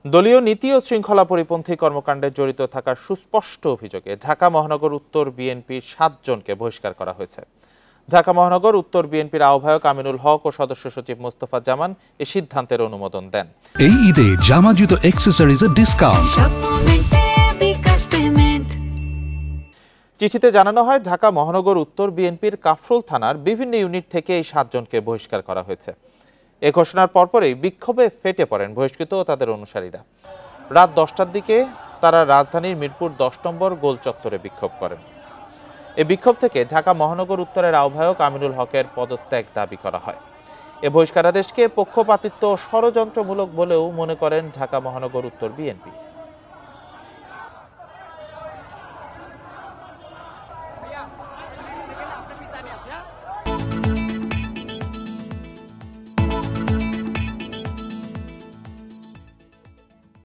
দলীয় নীতি ও শৃঙ্খলা পরিপন্থী কর্মকাণ্ডে জড়িত থাকার সুস্পষ্ট অভিযোগে ঢাকা মহানগর উত্তর বিএনপির ৭ জনকে বহিষ্কার করা হয়েছে। ঢাকা মহানগর উত্তর বিএনপির আহ্বায়ক আমিনুল হক ও সদস্য সচিব মোস্তফা জামান এ সিদ্ধান্তের অনুমোদন দেন। এই ঈদে জামা জুতো অ্যাক্সেসরিজের ডিসকাউন্ট। চিঠিতে জানানো হয়, ঢাকা মহানগর উত্তর বিএনপির কাফরুল থানার বিভিন্ন ইউনিট থেকে এই ৭ জনকে বহিষ্কার করা হয়েছে। এ ঘোষণার পরপরই বিক্ষোভে ফেটে পড়েন বহিষ্কৃত ও তাদের অনুসারীরা। রাত ১০টার দিকে তারা রাজধানীর মিরপুর ১০ নম্বর গোল চত্বরে বিক্ষোভ করেন। এ বিক্ষোভ থেকে ঢাকা মহানগর উত্তরের আহ্বায়ক আমিনুল হকের পদত্যাগ দাবি করা হয়। এ বহিষ্কারাদেশকে পক্ষপাতিত্ব ও ষড়যন্ত্রমূলক বলেও মনে করেন ঢাকা মহানগর উত্তর বিএনপি।